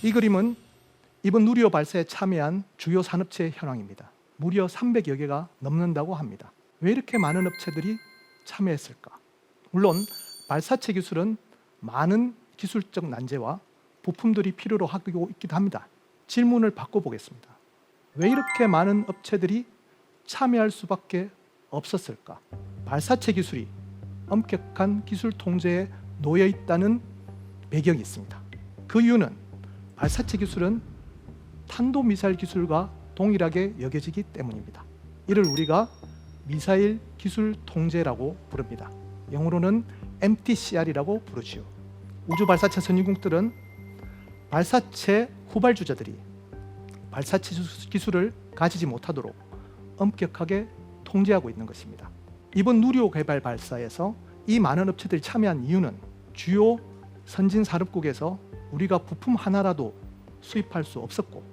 이 그림은 이번 누리호 발사에 참여한 주요 산업체의 현황입니다. 무려 300여 개가 넘는다고 합니다. 왜 이렇게 많은 업체들이 참여했을까? 물론 발사체 기술은 많은 기술적 난제와 부품들이 필요로 하고 있기도 합니다. 질문을 바꿔보겠습니다. 왜 이렇게 많은 업체들이 참여할 수밖에 없었을까? 발사체 기술이 엄격한 기술 통제에 놓여 있다는 배경이 있습니다. 그 이유는 발사체 기술은 탄도미사일 기술과 동일하게 여겨지기 때문입니다. 이를 우리가 미사일 기술 통제라고 부릅니다. 영어로는 MTCR이라고 부르지요. 우주 발사체 선진국들은 발사체 후발주자들이 발사체 기술을 가지지 못하도록 엄격하게 통제하고 있는 것입니다. 이번 누리호 개발 발사에서 이 많은 업체들이 참여한 이유는 주요 선진 산업국에서 우리가 부품 하나라도 수입할 수 없었고,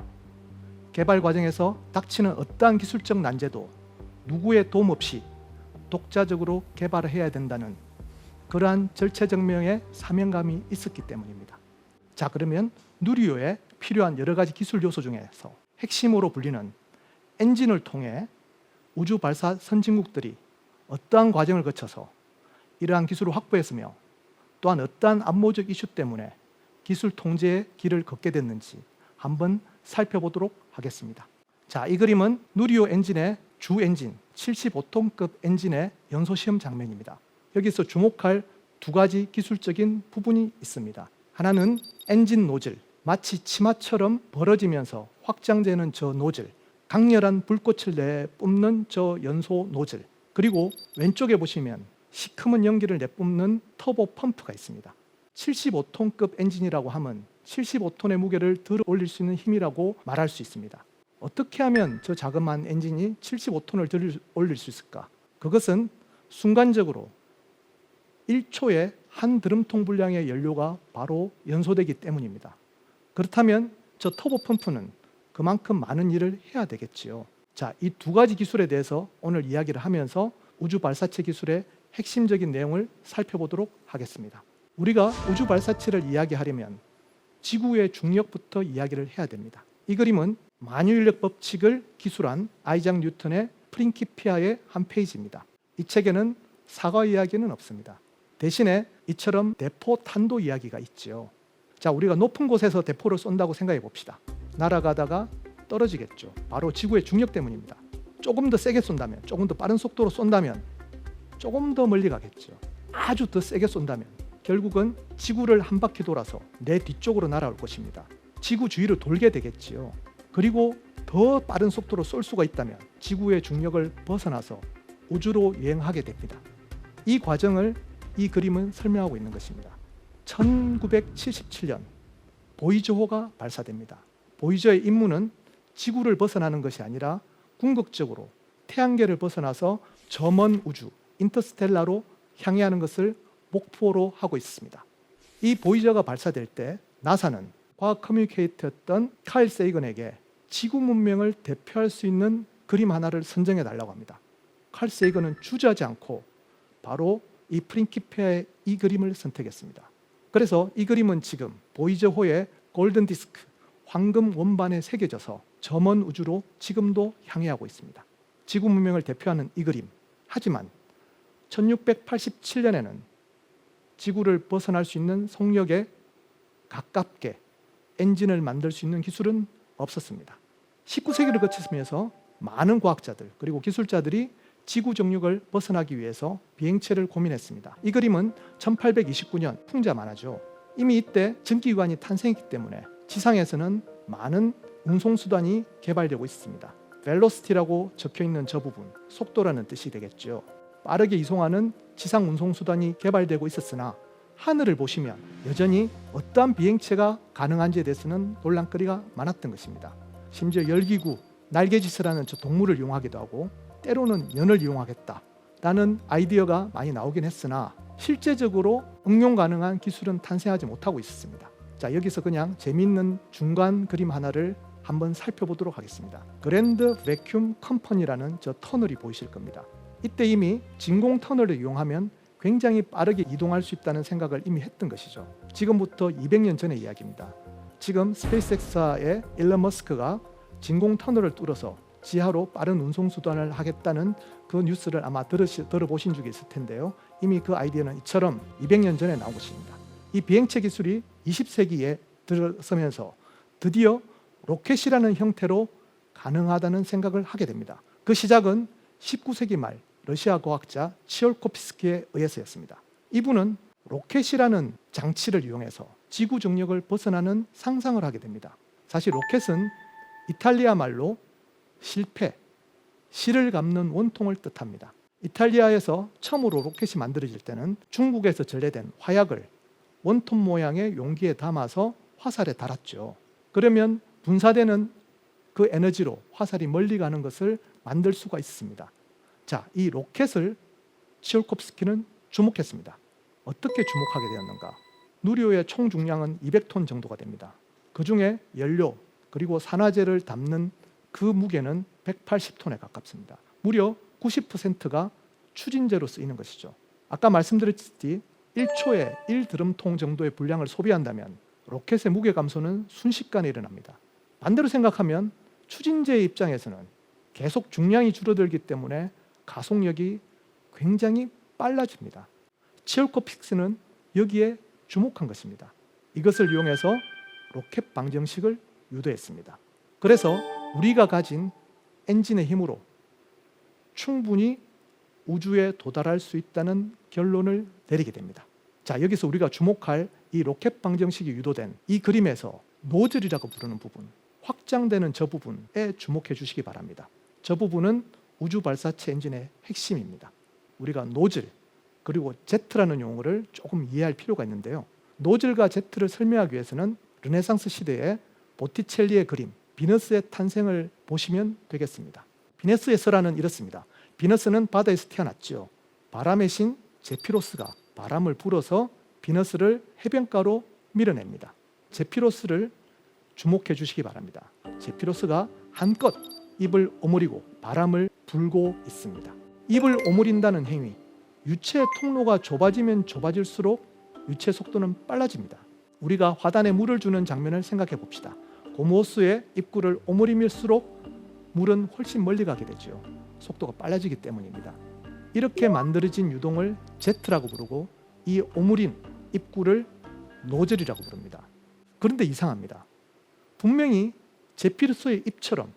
개발 과정에서 닥치는 어떠한 기술적 난제도 누구의 도움 없이 독자적으로 개발을 해야 된다는 그러한 절체절명의 사명감이 있었기 때문입니다. 자, 그러면 누리호에 필요한 여러 가지 기술 요소 중에서 핵심으로 불리는 엔진을 통해 우주 발사 선진국들이 어떠한 과정을 거쳐서 이러한 기술을 확보했으며, 또한 어떠한 안보적 이슈 때문에 기술 통제의 길을 걷게 됐는지 한번 살펴보도록 하겠습니다. 자, 이 그림은 누리호 엔진의 주 엔진 75톤급 엔진의 연소 시험 장면입니다. 여기서 주목할 두 가지 기술적인 부분이 있습니다. 하나는 엔진 노즐, 마치 치마처럼 벌어지면서 확장되는 저 노즐, 강렬한 불꽃을 내뿜는 저 연소 노즐, 그리고 왼쪽에 보시면 시커먼 연기를 내뿜는 터보 펌프가 있습니다. 75톤급 엔진이라고 하면 75톤의 무게를 들어 올릴 수 있는 힘이라고 말할 수 있습니다. 어떻게 하면 저 자그마한 엔진이 75톤을 들어 올릴 수 있을까? 그것은 순간적으로 1초에 한 드럼통 분량의 연료가 바로 연소되기 때문입니다. 그렇다면 저 터보 펌프는 그만큼 많은 일을 해야 되겠지요. 자, 이 두 가지 기술에 대해서 오늘 이야기를 하면서 우주 발사체 기술의 핵심적인 내용을 살펴보도록 하겠습니다. 우리가 우주 발사체를 이야기하려면 지구의 중력부터 이야기를 해야 됩니다. 이 그림은 만유인력 법칙을 기술한 아이작 뉴턴의 프린키피아의 한 페이지입니다. 이 책에는 사과 이야기는 없습니다. 대신에 이처럼 대포 탄도 이야기가 있죠. 자, 우리가 높은 곳에서 대포를 쏜다고 생각해 봅시다. 날아가다가 떨어지겠죠. 바로 지구의 중력 때문입니다. 조금 더 세게 쏜다면, 조금 더 빠른 속도로 쏜다면 조금 더 멀리 가겠죠. 아주 더 세게 쏜다면 결국은 지구를 한 바퀴 돌아서 내 뒤쪽으로 날아올 것입니다. 지구 주위를 돌게 되겠지요. 그리고 더 빠른 속도로 쏠 수가 있다면 지구의 중력을 벗어나서 우주로 여행하게 됩니다. 이 과정을 이 그림은 설명하고 있는 것입니다. 1977년 보이저호가 발사됩니다. 보이저의 임무는 지구를 벗어나는 것이 아니라 궁극적으로 태양계를 벗어나서 저 먼 우주, 인터스텔라로 향해 하는 것을 목표로 하고 있습니다. 이 보이저가 발사될 때 나사는 과학 커뮤니케이터였던 칼 세이건에게 지구 문명을 대표할 수 있는 그림 하나를 선정해 달라고 합니다. 칼 세이건은 주저하지 않고 바로 이 프린키피아의 이 그림을 선택했습니다. 그래서 이 그림은 지금 보이저호의 골든 디스크, 황금 원반에 새겨져서 저 먼 우주로 지금도 향해하고 있습니다. 지구 문명을 대표하는 이 그림. 하지만 1687년에는 지구를 벗어날 수 있는 속력에 가깝게 엔진을 만들 수 있는 기술은 없었습니다. 19세기를 거치면서 많은 과학자들 그리고 기술자들이 지구 정력을 벗어나기 위해서 비행체를 고민했습니다. 이 그림은 1829년 풍자 만화죠. 이미 이때 전기기관이 탄생했기 때문에 지상에서는 많은 운송수단이 개발되고 있습니다. 벨로시티라고 적혀있는 저 부분, 속도라는 뜻이 되겠죠. 빠르게 이송하는 지상 운송수단이 개발되고 있었으나 하늘을 보시면 여전히 어떠한 비행체가 가능한지에 대해서는 논란거리가 많았던 것입니다. 심지어 열기구, 날개짓을 저 동물을 이용하기도 하고 때로는 연을 이용하겠다라는 아이디어가 많이 나오긴 했으나 실제적으로 응용 가능한 기술은 탄생하지 못하고 있었습니다. 자, 여기서 그냥 재미있는 중간 그림 하나를 한번 살펴보도록 하겠습니다. 그랜드 베큐움 컴퍼니라는 저 터널이 보이실 겁니다. 이때 이미 진공 터널을 이용하면 굉장히 빠르게 이동할 수 있다는 생각을 이미 했던 것이죠. 지금부터 200년 전의 이야기입니다. 지금 스페이스X사의 일론 머스크가 진공 터널을 뚫어서 지하로 빠른 운송 수단을 하겠다는 그 뉴스를 아마 들어보신 적이 있을 텐데요. 이미 그 아이디어는 이처럼 200년 전에 나온 것입니다. 이 비행체 기술이 20세기에 들어서면서 드디어 로켓이라는 형태로 가능하다는 생각을 하게 됩니다. 그 시작은 19세기 말 러시아 과학자 치올코프스키에 의해서였습니다. 이분은 로켓이라는 장치를 이용해서 지구 중력을 벗어나는 상상을 하게 됩니다. 사실 로켓은 이탈리아 말로 실패, 실을 감는 원통을 뜻합니다. 이탈리아에서 처음으로 로켓이 만들어질 때는 중국에서 전래된 화약을 원통 모양의 용기에 담아서 화살에 달았죠. 그러면 분사되는 그 에너지로 화살이 멀리 가는 것을 만들 수가 있습니다. 자, 이 로켓을 치올코프스키는 주목했습니다. 어떻게 주목하게 되었는가? 누리호의 총 중량은 200톤 정도가 됩니다. 그 중에 연료 그리고 산화제를 담는 그 무게는 180톤에 가깝습니다. 무려 90%가 추진제로 쓰이는 것이죠. 아까 말씀드렸듯이 1초에 1드럼통 정도의 분량을 소비한다면 로켓의 무게 감소는 순식간에 일어납니다. 반대로 생각하면 추진제의 입장에서는 계속 중량이 줄어들기 때문에 가속력이 굉장히 빨라집니다. 치올코프스키는 여기에 주목한 것입니다. 이것을 이용해서 로켓 방정식을 유도했습니다. 그래서 우리가 가진 엔진의 힘으로 충분히 우주에 도달할 수 있다는 결론을 내리게 됩니다. 자, 여기서 우리가 주목할 이 로켓 방정식이 유도된 이 그림에서 노즐이라고 부르는 부분, 확장되는 저 부분에 주목해 주시기 바랍니다. 저 부분은 우주 발사체 엔진의 핵심입니다. 우리가 노즐 그리고 제트라는 용어를 조금 이해할 필요가 있는데요. 노즐과 제트를 설명하기 위해서는 르네상스 시대의 보티첼리의 그림 비너스의 탄생을 보시면 되겠습니다. 비너스의 설화는 이렇습니다. 비너스는 바다에서 태어났죠. 바람의 신 제피로스가 바람을 불어서 비너스를 해변가로 밀어냅니다. 제피로스를 주목해 주시기 바랍니다. 제피로스가 한껏 입을 오므리고 바람을 불고 있습니다. 입을 오므린다는 행위, 유체의 통로가 좁아지면 좁아질수록 유체 속도는 빨라집니다. 우리가 화단에 물을 주는 장면을 생각해 봅시다. 고무호스의 입구를 오므리밀수록 물은 훨씬 멀리 가게 되죠. 속도가 빨라지기 때문입니다. 이렇게 만들어진 유동을 제트라고 부르고 이 오므린 입구를 노즐이라고 부릅니다. 그런데 이상합니다. 분명히 제피로스의 입처럼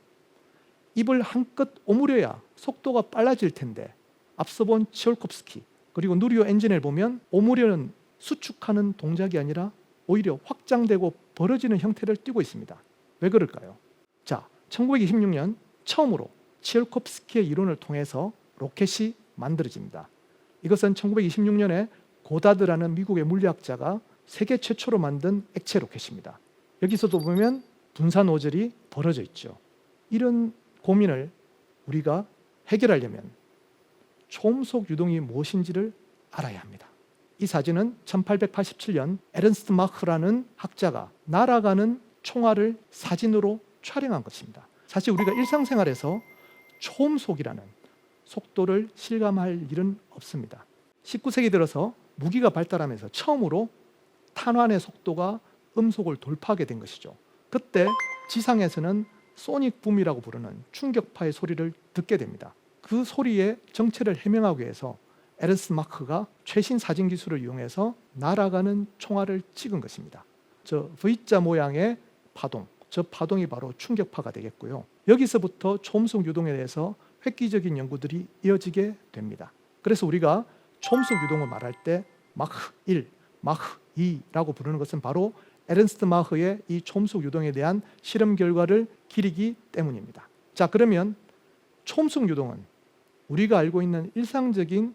입을 한껏 오므려야 속도가 빨라질 텐데 앞서 본 치올코프스키 그리고 누리호 엔진을 보면 오므려는 수축하는 동작이 아니라 오히려 확장되고 벌어지는 형태를 띠고 있습니다. 왜 그럴까요? 자, 1926년 처음으로 치올코프스키의 이론을 통해서 로켓이 만들어집니다. 이것은 1926년에 고다드라는 미국의 물리학자가 세계 최초로 만든 액체 로켓입니다. 여기서도 보면 분사 노즐이 벌어져 있죠. 이런 고민을 우리가 해결하려면 초음속 유동이 무엇인지를 알아야 합니다. 이 사진은 1887년 에른스트 마흐라는 학자가 날아가는 총알을 사진으로 촬영한 것입니다. 사실 우리가 일상생활에서 초음속이라는 속도를 실감할 일은 없습니다. 19세기 들어서 무기가 발달하면서 처음으로 탄환의 속도가 음속을 돌파하게 된 것이죠. 그때 지상에서는 소닉 붐이라고 부르는 충격파의 소리를 듣게 됩니다. 그 소리의 정체를 해명하기 위해서 에른스트 마크가 최신 사진 기술을 이용해서 날아가는 총알을 찍은 것입니다. 저 V자 모양의 파동, 저 파동이 바로 충격파가 되겠고요. 여기서부터 초음속 유동에 대해서 획기적인 연구들이 이어지게 됩니다. 그래서 우리가 초음속 유동을 말할 때 마크 1, 마크 2라고 부르는 것은 바로 에른스트 마흐의 이 초음속 유동에 대한 실험 결과를 기리기 때문입니다. 자, 그러면 초음속 유동은 우리가 알고 있는 일상적인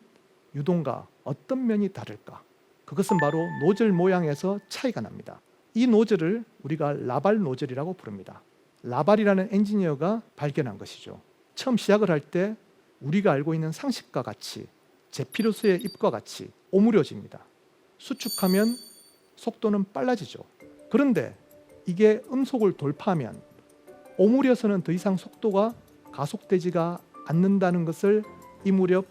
유동과 어떤 면이 다를까? 그것은 바로 노즐 모양에서 차이가 납니다. 이 노즐을 우리가 라발 노즐이라고 부릅니다. 라발이라는 엔지니어가 발견한 것이죠. 처음 시작을 할 때 우리가 알고 있는 상식과 같이 제피로스의 입과 같이 오므려집니다. 수축하면 속도는 빨라지죠. 그런데 이게 음속을 돌파하면 오므려서는 더 이상 속도가 가속되지가 않는다는 것을 이 무렵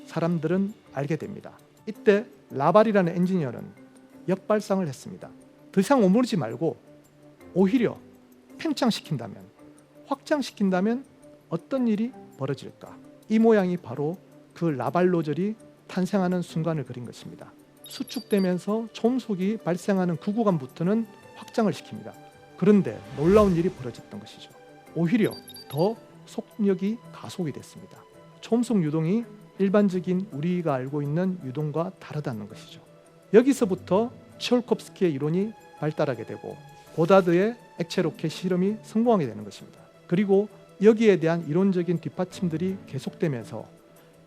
사람들은 알게 됩니다. 이때 라발이라는 엔지니어는 역발상을 했습니다. 더 이상 오므리지 말고 오히려 팽창시킨다면, 확장시킨다면 어떤 일이 벌어질까? 이 모양이 바로 그 라발 노즐이 탄생하는 순간을 그린 것입니다. 수축되면서 초음속이 발생하는 그 구간부터는 확장을 시킵니다. 그런데 놀라운 일이 벌어졌던 것이죠. 오히려 더 속력이 가속이 됐습니다. 초음속 유동이 일반적인 우리가 알고 있는 유동과 다르다는 것이죠. 여기서부터 츠홀콥스키의 이론이 발달하게 되고 고다드의 액체 로켓 실험이 성공하게 되는 것입니다. 그리고 여기에 대한 이론적인 뒷받침들이 계속되면서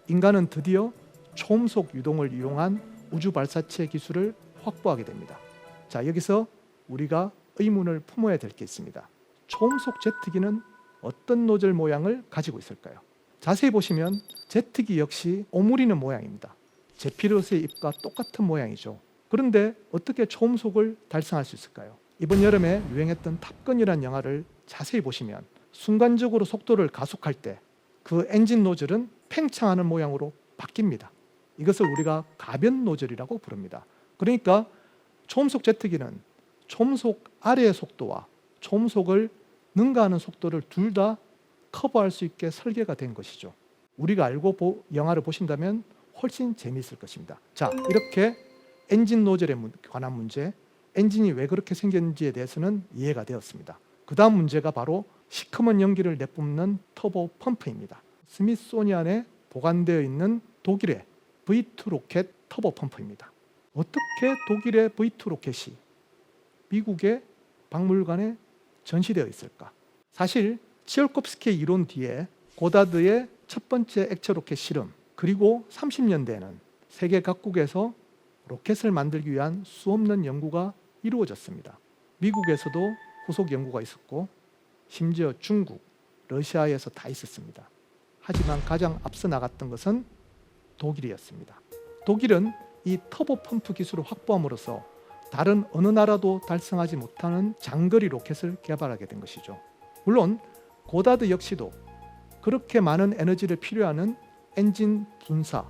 인간은 드디어 초음속 유동을 이용한 우주 발사체 기술을 확보하게 됩니다. 자, 여기서 우리가 의문을 품어야 될 게 있습니다. 초음속 제트기는 어떤 노즐 모양을 가지고 있을까요? 자세히 보시면 제트기 역시 오므리는 모양입니다. 제피러스의 잎과 똑같은 모양이죠. 그런데 어떻게 초음속을 달성할 수 있을까요? 이번 여름에 유행했던 탑건이라는 영화를 자세히 보시면 순간적으로 속도를 가속할 때 그 엔진 노즐은 팽창하는 모양으로 바뀝니다. 이것을 우리가 가변 노즐이라고 부릅니다. 그러니까 초음속 제트기는 초음속 아래의 속도와 초음속을 능가하는 속도를 둘 다 커버할 수 있게 설계가 된 것이죠. 우리가 알고 영화를 보신다면 훨씬 재미있을 것입니다. 자, 이렇게 엔진 노즐에 관한 문제, 엔진이 왜 그렇게 생겼는지에 대해서는 이해가 되었습니다. 그 다음 문제가 바로 시커먼 연기를 내뿜는 터보 펌프입니다. 스미소니안에 보관되어 있는 독일의 V2 로켓 터보 펌프입니다. 어떻게 독일의 V2 로켓이 미국의 박물관에 전시되어 있을까? 사실 츠홀콥스키의 이론 뒤에 고다드의 첫 번째 액체 로켓 실험, 그리고 30년대에는 세계 각국에서 로켓을 만들기 위한 수없는 연구가 이루어졌습니다. 미국에서도 후속 연구가 있었고 심지어 중국, 러시아에서 다 있었습니다. 하지만 가장 앞서 나갔던 것은 독일이었습니다. 독일은 이 터보 펌프 기술을 확보함으로써 다른 어느 나라도 달성하지 못하는 장거리 로켓을 개발하게 된 것이죠. 물론 고다드 역시도 그렇게 많은 에너지를 필요하는 엔진 분사,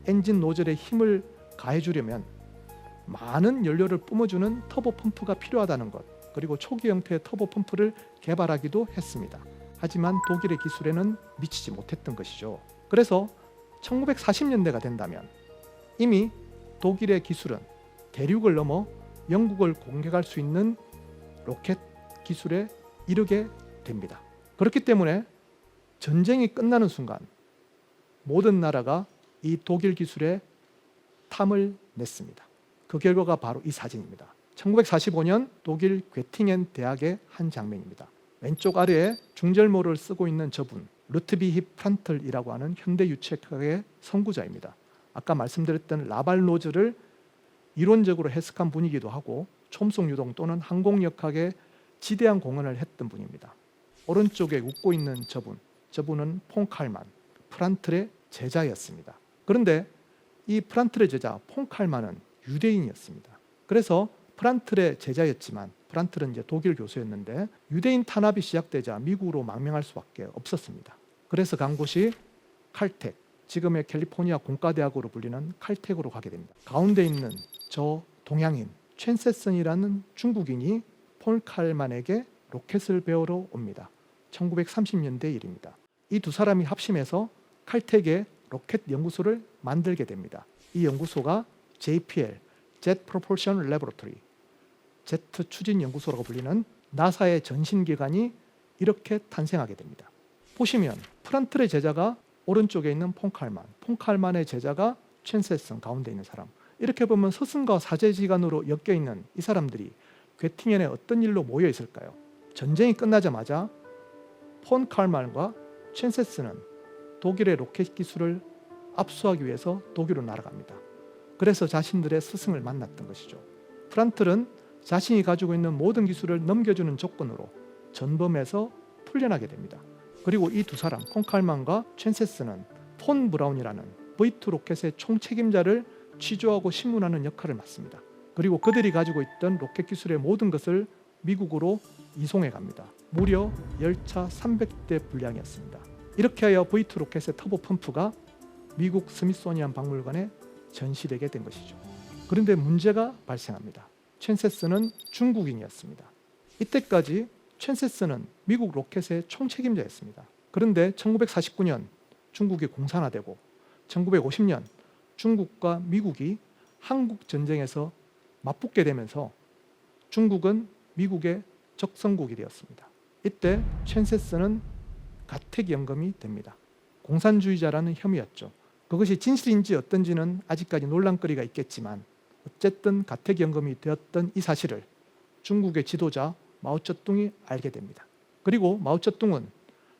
엔진 노즐에 힘을 가해주려면 많은 연료를 뿜어주는 터보 펌프가 필요하다는 것, 그리고 초기 형태의 터보 펌프를 개발하기도 했습니다. 하지만 독일의 기술에는 미치지 못했던 것이죠. 그래서 1940년대가 된다면 이미 독일의 기술은 대륙을 넘어 영국을 공격할 수 있는 로켓 기술에 이르게 됩니다. 그렇기 때문에 전쟁이 끝나는 순간 모든 나라가 이 독일 기술에 탐을 냈습니다. 그 결과가 바로 이 사진입니다. 1945년 독일 괴팅엔 대학의 한 장면입니다. 왼쪽 아래에 중절모를 쓰고 있는 저분, 루트비히 프란틀이라고 하는 현대 유체학의 선구자입니다. 아까 말씀드렸던 라발 노즐을 이론적으로 해석한 분이기도 하고 초음속 유동 또는 항공역학에 지대한 공헌을 했던 분입니다. 오른쪽에 웃고 있는 저분은 폰 칼만, 프란틀의 제자였습니다. 그런데 이 프란틀의 제자 폰 칼만은 유대인이었습니다. 그래서 프란틀의 제자였지만 프란틀은 이제 독일 교수였는데 유대인 탄압이 시작되자 미국으로 망명할 수밖에 없었습니다. 그래서 간 곳이 칼텍, 지금의 캘리포니아 공과대학으로 불리는 칼텍으로 가게 됩니다. 가운데 있는 저 동양인 첸세슨이라는 중국인이 폴 칼만에게 로켓을 배우러 옵니다. 1930년대 일입니다. 이 두 사람이 합심해서 칼텍의 로켓 연구소를 만들게 됩니다. 이 연구소가 JPL, Jet Propulsion Laboratory, 제트 추진 연구소라고 불리는 나사의 전신기관이 이렇게 탄생하게 됩니다. 보시면 프란틀의 제자가 오른쪽에 있는 폰 칼만의 제자가 첸세슨, 가운데 있는 사람. 이렇게 보면 스승과 사제지간으로 엮여있는 이 사람들이 괴팅엔에 어떤 일로 모여 있을까요? 전쟁이 끝나자마자 폰 칼만과 첸세슨은 독일의 로켓 기술을 압수하기 위해서 독일로 날아갑니다. 그래서 자신들의 스승을 만났던 것이죠. 프란틀은 자신이 가지고 있는 모든 기술을 넘겨주는 조건으로 전범에서 풀려나게 됩니다. 그리고 이 두 사람, 폰 칼만과 첸세슨은 폰 브라운이라는 V2 로켓의 총책임자를 취조하고 신문하는 역할을 맡습니다. 그리고 그들이 가지고 있던 로켓 기술의 모든 것을 미국으로 이송해 갑니다. 무려 열차 300대 분량이었습니다. 이렇게 하여 V2 로켓의 터보 펌프가 미국 스미소니안 박물관에 전시되게 된 것이죠. 그런데 문제가 발생합니다. 첸세슨은 중국인이었습니다. 이때까지 첸세스는 미국 로켓의 총책임자였습니다. 그런데 1949년 중국이 공산화되고 1950년 중국과 미국이 한국 전쟁에서 맞붙게 되면서 중국은 미국의 적성국이 되었습니다. 이때 첸세스는 가택연금이 됩니다. 공산주의자라는 혐의였죠. 그것이 진실인지 어떤지는 아직까지 논란거리가 있겠지만 어쨌든 가택연금이 되었던 이 사실을 중국의 지도자 마오쩌둥이 알게 됩니다. 그리고 마오쩌둥은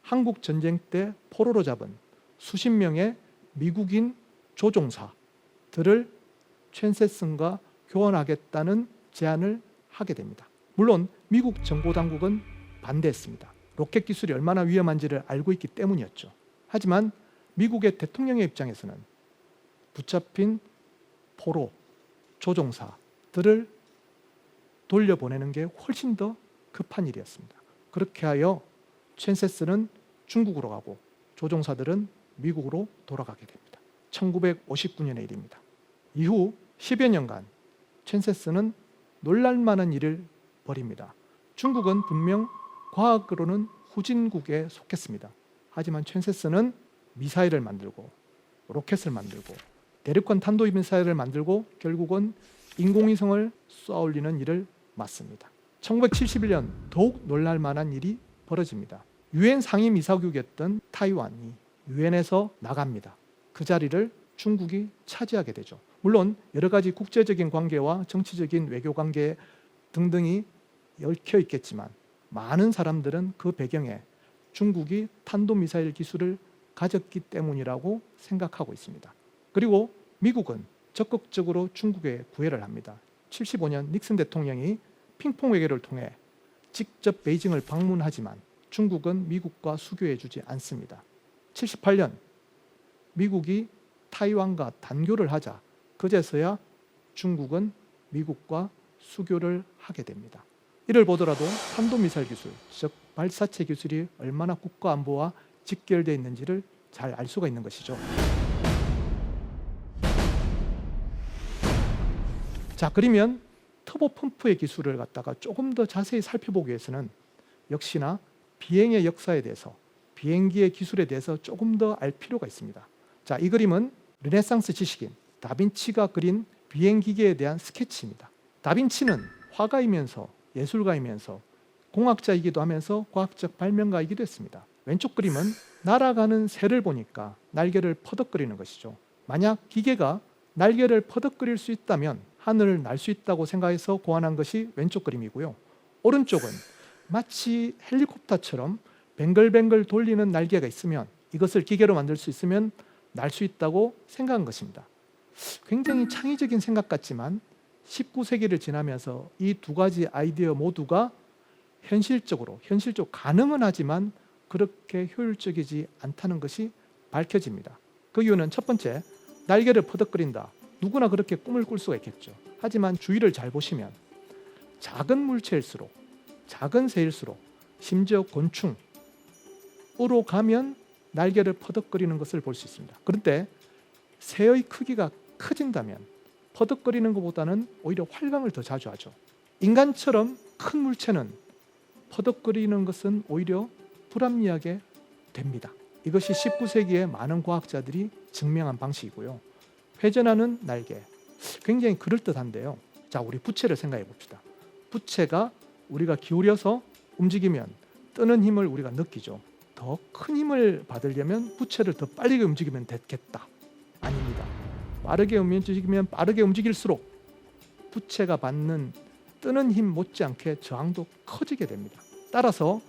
한국 전쟁 때 포로로 잡은 수십 명의 미국인 조종사들을 첸세슨과 교환하겠다는 제안을 하게 됩니다. 물론 미국 정보당국은 반대했습니다. 로켓 기술이 얼마나 위험한지를 알고 있기 때문이었죠. 하지만 미국의 대통령의 입장에서는 붙잡힌 포로, 조종사들을 돌려보내는 게 훨씬 더 급한 일이었습니다. 그렇게 하여 첸세스는 중국으로 가고 조종사들은 미국으로 돌아가게 됩니다. 1959년의 일입니다. 이후 10여 년간 첸세스는 놀랄만한 일을 벌입니다. 중국은 분명 과학으로는 후진국에 속했습니다. 하지만 첸세스는 미사일을 만들고 로켓을 만들고 대륙간 탄도미사일을 만들고 결국은 인공위성을 쏘아 올리는 일을 맡습니다. 1971년 더욱 놀랄만한 일이 벌어집니다. 유엔 상임이사국이었던 타이완이 유엔에서 나갑니다. 그 자리를 중국이 차지하게 되죠. 물론 여러 가지 국제적인 관계와 정치적인 외교 관계 등등이 얽혀 있겠지만 많은 사람들은 그 배경에 중국이 탄도미사일 기술을 가졌기 때문이라고 생각하고 있습니다. 그리고 미국은 적극적으로 중국에 구애를 합니다. 75년 닉슨 대통령이 핑퐁 외교를 통해 직접 베이징을 방문하지만 중국은 미국과 수교해 주지 않습니다. 78년 미국이 타이완과 단교를 하자 그제서야 중국은 미국과 수교를 하게 됩니다. 이를 보더라도 탄도미사일 기술, 즉 발사체 기술이 얼마나 국가 안보와 직결되어 있는지를 잘 알 수가 있는 것이죠. 자, 그러면 터보펌프의 기술을 갖다가 조금 더 자세히 살펴보기 위해서는 역시나 비행의 역사에 대해서, 비행기의 기술에 대해서 조금 더 알 필요가 있습니다. 자, 이 그림은 르네상스 지식인 다빈치가 그린 비행기계에 대한 스케치입니다. 다빈치는 화가이면서 예술가이면서 공학자이기도 하면서 과학적 발명가이기도 했습니다. 왼쪽 그림은 날아가는 새를 보니까 날개를 퍼덕거리는 것이죠. 만약 기계가 날개를 퍼덕거릴 수 있다면 하늘을 날 수 있다고 생각해서 고안한 것이 왼쪽 그림이고요. 오른쪽은 마치 헬리콥터처럼 뱅글뱅글 돌리는 날개가 있으면, 이것을 기계로 만들 수 있으면 날 수 있다고 생각한 것입니다. 굉장히 창의적인 생각 같지만 19세기를 지나면서 이 두 가지 아이디어 모두가 현실적으로 가능은 하지만 그렇게 효율적이지 않다는 것이 밝혀집니다. 그 이유는 첫 번째, 날개를 퍼덕거린다. 누구나 그렇게 꿈을 꿀 수가 있겠죠. 하지만 주위를 잘 보시면 작은 물체일수록, 작은 새일수록, 심지어 곤충으로 가면 날개를 퍼덕거리는 것을 볼 수 있습니다. 그런데 새의 크기가 커진다면 퍼덕거리는 것보다는 오히려 활강을 더 자주 하죠. 인간처럼 큰 물체는 퍼덕거리는 것은 오히려 불합리하게 됩니다. 이것이 19세기에 많은 과학자들이 증명한 방식이고요. 회전하는 날개, 굉장히 그럴듯한데요. 자, 우리 부채를 생각해 봅시다. 부채가 우리가 기울여서 움직이면 뜨는 힘을 우리가 느끼죠. 더 큰 힘을 받으려면 부채를 더 빨리 움직이면 됐겠다. 아닙니다. 빠르게 움직이면 빠르게 움직일수록 부채가 받는 뜨는 힘 못지않게 저항도 커지게 됩니다. 따라서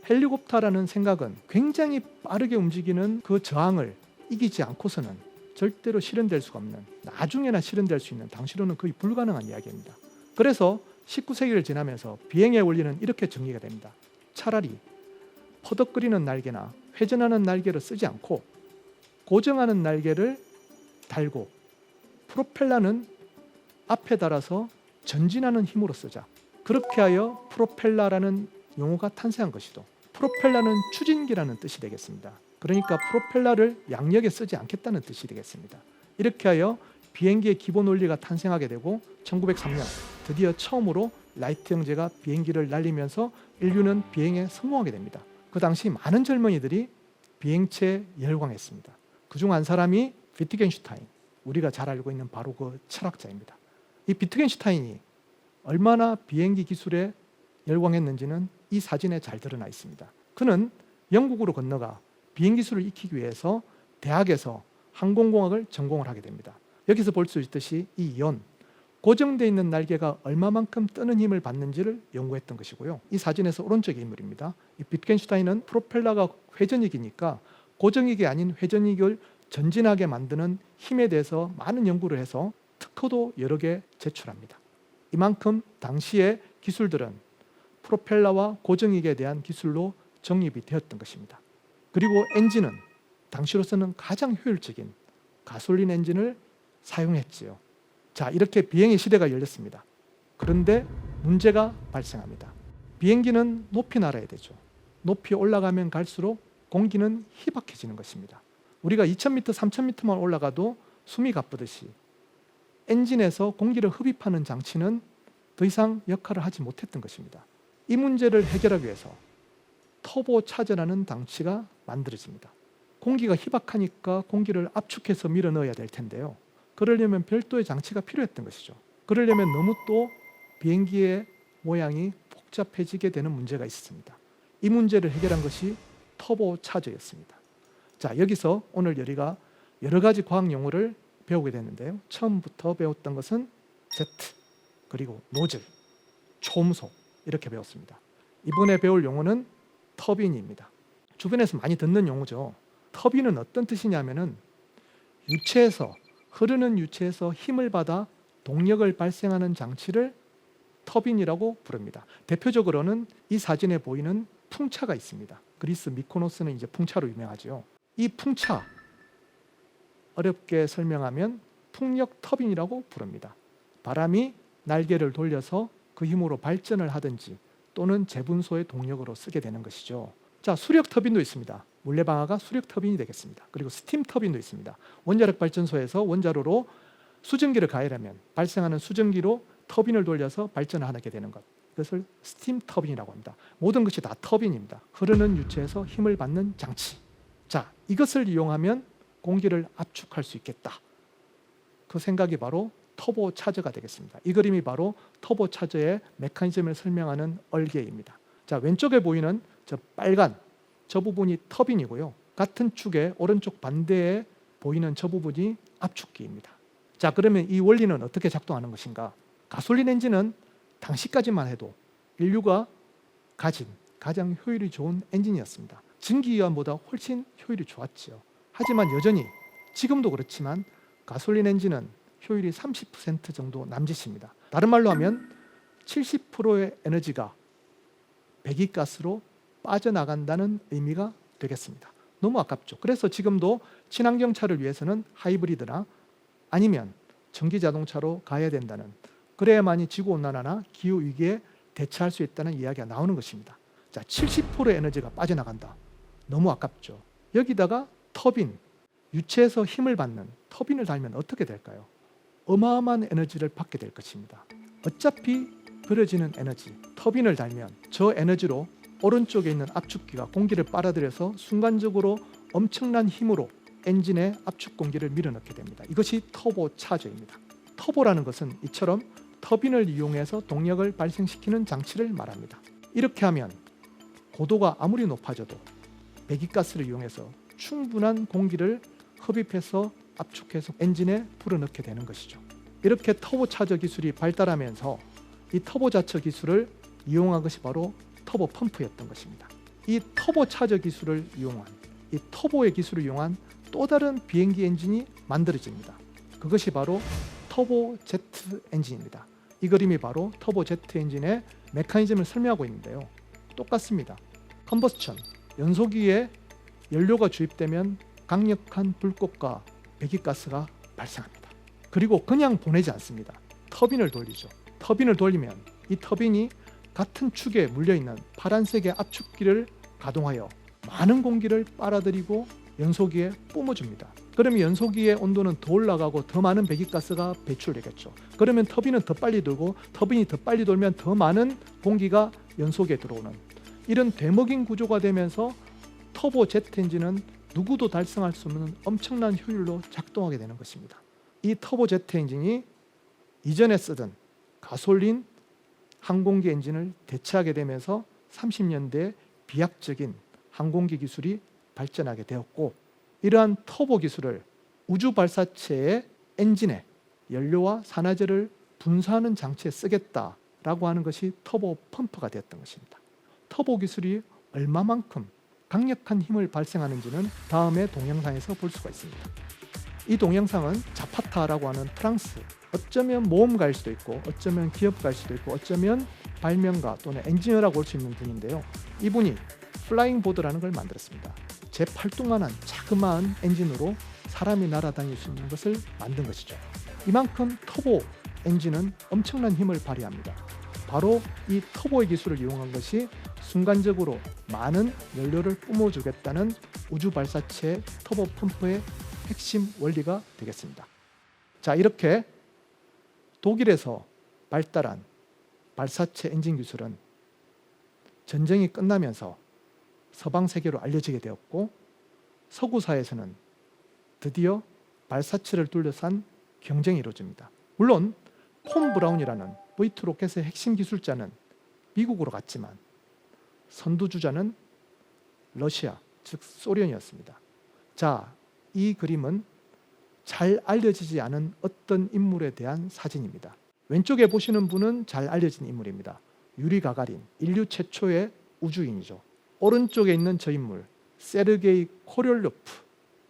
헬리콥터라는 생각은 굉장히 빠르게 움직이는 그 저항을 이기지 않고서는 절대로 실현될 수가 없는, 나중에나 실현될 수 있는, 당시로는 거의 불가능한 이야기입니다. 그래서 19세기를 지나면서 비행의 원리는 이렇게 정리가 됩니다. 차라리 퍼덕거리는 날개나 회전하는 날개를 쓰지 않고 고정하는 날개를 달고 프로펠러는 앞에 달아서 전진하는 힘으로 쓰자. 그렇게 하여 프로펠러라는 용어가 탄생한 것이죠. 프로펠러는 추진기라는 뜻이 되겠습니다. 그러니까 프로펠러를 양력에 쓰지 않겠다는 뜻이 되겠습니다. 이렇게 하여 비행기의 기본 원리가 탄생하게 되고 1903년 드디어 처음으로 라이트 형제가 비행기를 날리면서 인류는 비행에 성공하게 됩니다. 그 당시 많은 젊은이들이 비행체에 열광했습니다. 그중 한 사람이 비트겐슈타인, 우리가 잘 알고 있는 바로 그 철학자입니다. 이 비트겐슈타인이 얼마나 비행기 기술에 열광했는지는 이 사진에 잘 드러나 있습니다. 그는 영국으로 건너가 비행 기술을 익히기 위해서 대학에서 항공공학을 전공을 하게 됩니다. 여기서 볼 수 있듯이 이 연, 고정되어 있는 날개가 얼마만큼 뜨는 힘을 받는지를 연구했던 것이고요. 이 사진에서 오른쪽의 인물입니다. 이 비트겐슈타인은 프로펠러가 회전익이니까 고정익이 아닌 회전익을 전진하게 만드는 힘에 대해서 많은 연구를 해서 특허도 여러 개 제출합니다. 이만큼 당시의 기술들은 프로펠러와 고정익에 대한 기술로 정립이 되었던 것입니다. 그리고 엔진은 당시로서는 가장 효율적인 가솔린 엔진을 사용했지요. 자, 이렇게 비행의 시대가 열렸습니다. 그런데 문제가 발생합니다. 비행기는 높이 날아야 되죠. 높이 올라가면 갈수록 공기는 희박해지는 것입니다. 우리가 2000m, 3000m만 올라가도 숨이 가쁘듯이 엔진에서 공기를 흡입하는 장치는 더 이상 역할을 하지 못했던 것입니다. 이 문제를 해결하기 위해서 터보차저라는 장치가 만들어집니다. 공기가 희박하니까 공기를 압축해서 밀어 넣어야 될 텐데요. 그러려면 별도의 장치가 필요했던 것이죠. 그러려면 너무 또 비행기의 모양이 복잡해지게 되는 문제가 있었습니다. 이 문제를 해결한 것이 터보차저였습니다. 자, 여기서 오늘 우리가 여러 가지 과학 용어를 배우게 됐는데요. 처음부터 배웠던 것은 제트, 그리고 노즐, 초음속 이렇게 배웠습니다. 이번에 배울 용어는 터빈입니다. 주변에서 많이 듣는 용어죠. 터빈은 어떤 뜻이냐면은 흐르는 유체에서 힘을 받아 동력을 발생하는 장치를 터빈이라고 부릅니다. 대표적으로는 이 사진에 보이는 풍차가 있습니다. 그리스 미코노스는 이제 풍차로 유명하죠. 이 풍차, 어렵게 설명하면 풍력 터빈이라고 부릅니다. 바람이 날개를 돌려서 그 힘으로 발전을 하든지 또는 재분소의 동력으로 쓰게 되는 것이죠. 자, 수력 터빈도 있습니다. 물레방아가 수력 터빈이 되겠습니다. 그리고 스팀 터빈도 있습니다. 원자력 발전소에서 원자로로 수증기를 가열하면 발생하는 수증기로 터빈을 돌려서 발전을 하게 되는 것. 이것을 스팀 터빈이라고 합니다. 모든 것이 다 터빈입니다. 흐르는 유체에서 힘을 받는 장치. 자, 이것을 이용하면 공기를 압축할 수 있겠다. 그 생각이 바로 터보차저가 되겠습니다. 이 그림이 바로 터보차저의 메커니즘을 설명하는 얼개입니다. 자, 왼쪽에 보이는 저 빨간 저 부분이 터빈이고요. 같은 축의 오른쪽 반대에 보이는 저 부분이 압축기입니다. 자, 그러면 이 원리는 어떻게 작동하는 것인가? 가솔린 엔진은 당시까지만 해도 인류가 가진 가장 효율이 좋은 엔진이었습니다. 전기기관보다 훨씬 효율이 좋았지요. 하지만 여전히 지금도 그렇지만 가솔린 엔진은 효율이 30% 정도 남짓입니다. 다른 말로 하면 70%의 에너지가 배기가스로 빠져나간다는 의미가 되겠습니다. 너무 아깝죠. 그래서 지금도 친환경차를 위해서는 하이브리드나 아니면 전기자동차로 가야 된다는, 그래야만이 지구온난화나 기후위기에 대처할 수 있다는 이야기가 나오는 것입니다. 자, 70%의 에너지가 빠져나간다. 너무 아깝죠. 여기다가 터빈, 유체에서 힘을 받는 터빈을 달면 어떻게 될까요? 어마어마한 에너지를 받게 될 것입니다. 어차피 버려지는 에너지, 터빈을 달면 저 에너지로 오른쪽에 있는 압축기가 공기를 빨아들여서 순간적으로 엄청난 힘으로 엔진에 압축 공기를 밀어넣게 됩니다. 이것이 터보차저입니다. 터보라는 것은 이처럼 터빈을 이용해서 동력을 발생시키는 장치를 말합니다. 이렇게 하면 고도가 아무리 높아져도 배기가스를 이용해서 충분한 공기를 흡입해서 압축해서 엔진에 불어넣게 되는 것이죠. 이렇게 터보차저 기술이 발달하면서 이 터보자처 기술을 이용한 것이 바로 터보 펌프였던 것입니다. 이 터보차저 기술을 이용한, 이 터보의 기술을 이용한 또 다른 비행기 엔진이 만들어집니다. 그것이 바로 터보제트 엔진입니다. 이 그림이 바로 터보제트 엔진의 메커니즘을 설명하고 있는데요. 똑같습니다. 컨버스천, 연소기에 연료가 주입되면 강력한 불꽃과 배기가스가 발생합니다. 그리고 그냥 보내지 않습니다. 터빈을 돌리죠. 터빈을 돌리면 이 터빈이 같은 축에 물려있는 파란색의 압축기를 가동하여 많은 공기를 빨아들이고 연소기에 뿜어줍니다. 그러면 연소기의 온도는 더 올라가고 더 많은 배기가스가 배출되겠죠. 그러면 터빈은 더 빨리 돌고 터빈이 더 빨리 돌면 더 많은 공기가 연소기에 들어오는 이런 되먹인 구조가 되면서 터보 제트 엔진은 누구도 달성할 수 없는 엄청난 효율로 작동하게 되는 것입니다. 이 터보 제트 엔진이 이전에 쓰던 가솔린 항공기 엔진을 대체하게 되면서 30년대에 비약적인 항공기 기술이 발전하게 되었고, 이러한 터보 기술을 우주 발사체의 엔진에 연료와 산화제를 분사하는 장치에 쓰겠다라고 하는 것이 터보 펌프가 되었던 것입니다. 터보 기술이 얼마만큼 강력한 힘을 발생하는지는 다음의 동영상에서 볼 수가 있습니다. 이 동영상은 자파타라고 하는 프랑스, 어쩌면 모험가일 수도 있고 어쩌면 기업가일 수도 있고 어쩌면 발명가 또는 엔지니어라고 볼 수 있는 분인데요. 이분이 플라잉 보드라는 걸 만들었습니다. 제8뚱만한 자그마한 엔진으로 사람이 날아다닐 수 있는 것을 만든 것이죠. 이만큼 터보 엔진은 엄청난 힘을 발휘합니다. 바로 이 터보의 기술을 이용한 것이 순간적으로 많은 연료를 뿜어주겠다는 우주 발사체 터보 펌프의 핵심 원리가 되겠습니다. 자, 이렇게 독일에서 발달한 발사체 엔진 기술은 전쟁이 끝나면서 서방 세계로 알려지게 되었고, 서구 사회에서는 드디어 발사체를 둘러싼 경쟁이 이루어집니다. 물론 폰 브라운이라는 V2 로켓의 핵심 기술자는 미국으로 갔지만 선두주자는 러시아, 즉 소련이었습니다. 자, 이 그림은 잘 알려지지 않은 어떤 인물에 대한 사진입니다. 왼쪽에 보시는 분은 잘 알려진 인물입니다. 유리 가가린, 인류 최초의 우주인이죠. 오른쪽에 있는 저 인물, 세르게이 코렐로프,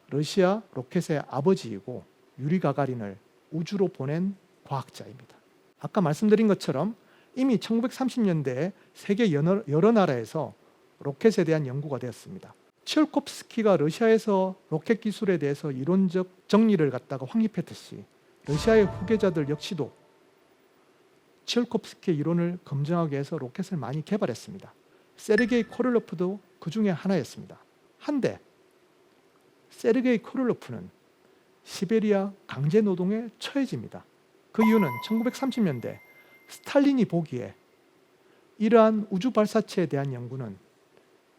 러시아 로켓의 아버지이고 유리 가가린을 우주로 보낸 과학자입니다. 아까 말씀드린 것처럼 이미 1930년대에 세계 여러 나라에서 로켓에 대한 연구가 되었습니다. 치올콥스키가 러시아에서 로켓 기술에 대해서 이론적 정리를 갖다가 확립했듯이 러시아의 후계자들 역시도 치올콥스키의 이론을 검증하기 위해서 로켓을 많이 개발했습니다. 세르게이 코렐로프도 그 중에 하나였습니다. 한데 세르게이 코렐로프는 시베리아 강제 노동에 처해집니다. 그 이유는 1930년대 스탈린이 보기에 이러한 우주 발사체에 대한 연구는